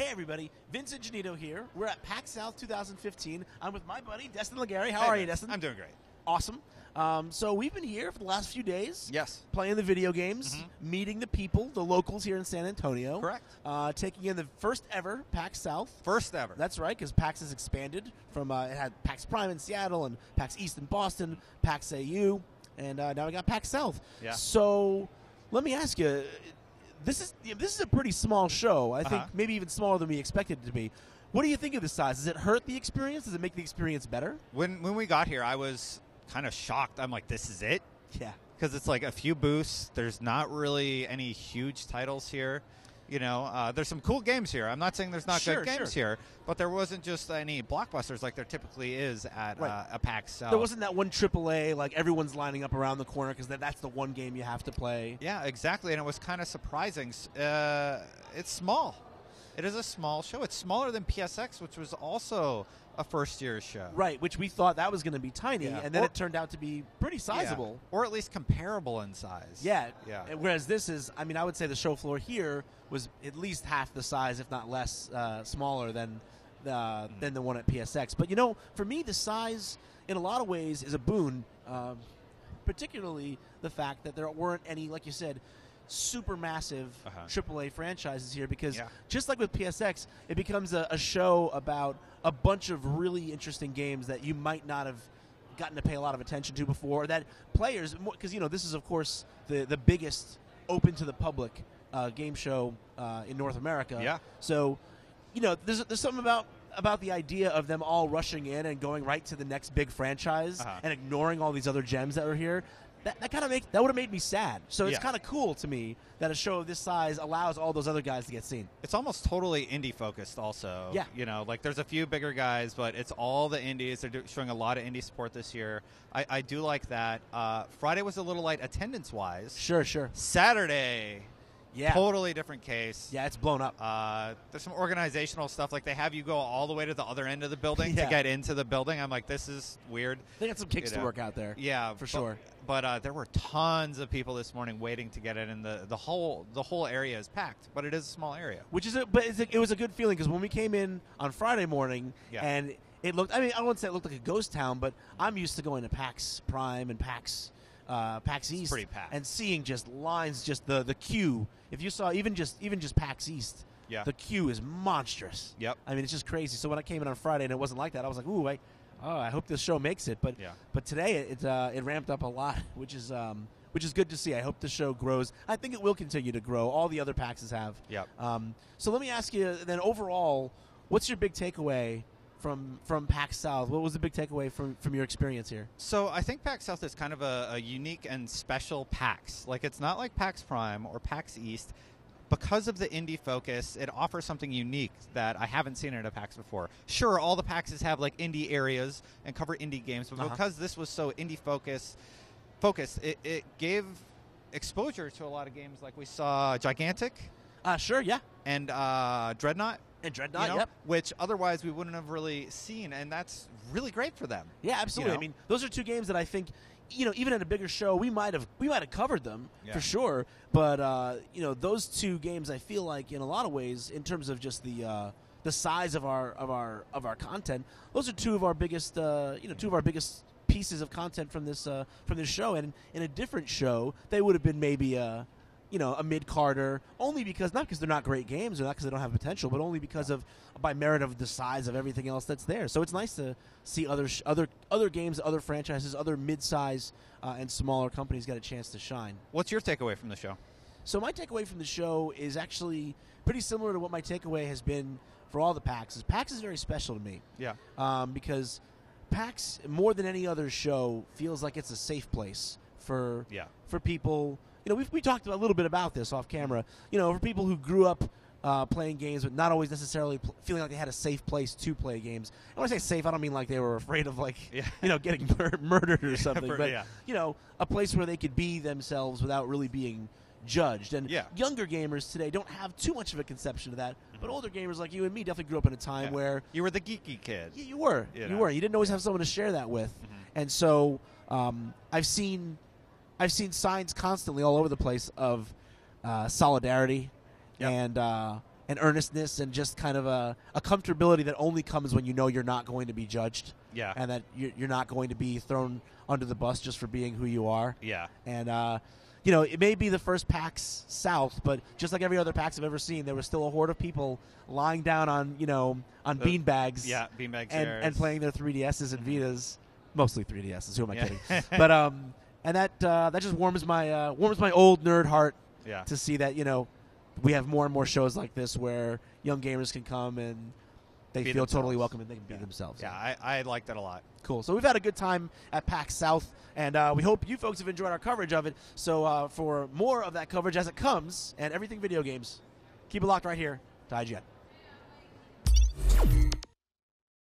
Hey everybody, Vincent Janito here. We're at PAX South 2015. I'm with my buddy, Destin Legary. How are you, Destin? I'm doing great. Awesome. So we've been here for the last few days. Yes. Playing the video games, meeting the people, the locals here in San Antonio. Correct. Taking in the first ever PAX South. First ever. That's right, because PAX has expanded from, it had PAX Prime in Seattle and PAX East in Boston, PAX AU, and now we got PAX South. Yeah. So let me ask you, this is a pretty small show. I think maybe even smaller than we expected it to be. What do you think of the size? Does it hurt the experience? Does it make the experience better? When we got here, I was kind of shocked. I'm like, this is it? Yeah. Because it's like a few booths. There's not really any huge titles here. You know, there's some cool games here. I'm not saying there's not good games here, but there wasn't just any blockbusters like there typically is at a PAX South. There wasn't that one AAA, like everyone's lining up around the corner because that's the one game you have to play. Yeah, exactly, and it was kind of surprising. It's small. It is a small show. It's smaller than PSX, which was also a first-year show. Right, which we thought that was going to be tiny, and then it turned out to be pretty sizable. Yeah. Or at least comparable in size. Yeah. Yeah. Whereas this is, I mean, I would say the show floor here was at least half the size, if not less, smaller than the one at PSX. But, you know, for me, the size, in a lot of ways, is a boon, particularly the fact that there weren't any, like you said, super massive AAA franchises here, because just like with PSX, it becomes a show about a bunch of really interesting games that you might not have gotten to pay a lot of attention to before, that players, because, you know, this is, of course, the biggest open to the public game show in North America. Yeah. So, you know, there's something about the idea of them all rushing in and going right to the next big franchise and ignoring all these other gems that are here. That would have made me sad. So it's kind of cool to me that a show of this size allows all those other guys to get seen. It's almost totally indie focused also. Yeah. You know, like there's a few bigger guys, but it's all the indies. They're showing a lot of indie support this year. I do like that. Friday was a little light attendance wise. Sure. Saturday, totally different case. Yeah, it's blown up. There's some organizational stuff, like they have you go all the way to the other end of the building to get into the building. I'm like, this is weird. They got some kicks to work out there. Yeah, for sure. But there were tons of people this morning waiting to get in, and the whole area is packed. But it is a small area, it was a good feeling, because when we came in on Friday morning and it looked, I mean, I wouldn't say it looked like a ghost town, but I'm used to going to PAX Prime and PAX East and seeing just lines, just the queue. If you saw even just PAX East, the queue is monstrous. Yep. I mean, it's just crazy. So when I came in on Friday and it wasn't like that, I was like, ooh, I hope this show makes it. But today it ramped up a lot, which is good to see. I hope the show grows. I think it will continue to grow. All the other PAXs have. Yep. So let me ask you then, overall, what's your big takeaway from PAX South? What was the big takeaway from your experience here? So I think PAX South is kind of a unique and special PAX. Like, it's not like PAX Prime or PAX East. Because of the indie focus, it offers something unique that I haven't seen at a PAX before. Sure, all the PAXs have like indie areas and cover indie games, but because this was so indie focused, it gave exposure to a lot of games. Like we saw Gigantic. Sure, yeah. And Dreadnought. Which otherwise we wouldn't have really seen, and that's really great for them. Yeah, absolutely. You know? I mean, those are two games that I think, you know, even at a bigger show, we might have covered them for sure. But you know, those two games, I feel like in a lot of ways, in terms of just the size of our content, those are two of our biggest pieces of content from this show. And in a different show, they would have been maybe a mid-carder, only because, not because they're not great games or not because they don't have potential, but only because of, by merit of the size of everything else that's there. So it's nice to see other games, other franchises, other mid-size and smaller companies get a chance to shine. What's your takeaway from the show? So my takeaway from the show is actually pretty similar to what my takeaway has been for all the PAXs. PAX is very special to me. Yeah. Because PAX, more than any other show, feels like it's a safe place for people. You know, we talked a little bit about this off camera. You know, for people who grew up playing games, but not always necessarily feeling like they had a safe place to play games. And when I say safe, I don't mean like they were afraid of getting murdered or something. But you know, a place where they could be themselves without really being judged. And younger gamers today don't have too much of a conception of that. But older gamers like you and me definitely grew up in a time where you were the geeky kid. You were. You were. You didn't always have someone to share that with. And so I've seen signs constantly all over the place of solidarity and an earnestness and just kind of a comfortability that only comes when you know you're not going to be judged. Yeah. And that you're not going to be thrown under the bus just for being who you are. Yeah. And, you know, it may be the first PAX South, but just like every other PAX I've ever seen, there was still a horde of people lying down on, you know, on beanbags. Yeah, beanbag and, chairs. and playing their 3DSs and Vitas. Mostly 3DSs. Who am I Yeah. kidding? But and that just warms my old nerd heart Yeah. to see that, you know, we have more and more shows like this where young gamers can come and they Be feel totally themselves. welcome and they can be themselves. Yeah, I liked it a lot. Cool. So we've had a good time at PAX South, and we hope you folks have enjoyed our coverage of it. So for more of that coverage as it comes and everything video games, keep it locked right here to IGN.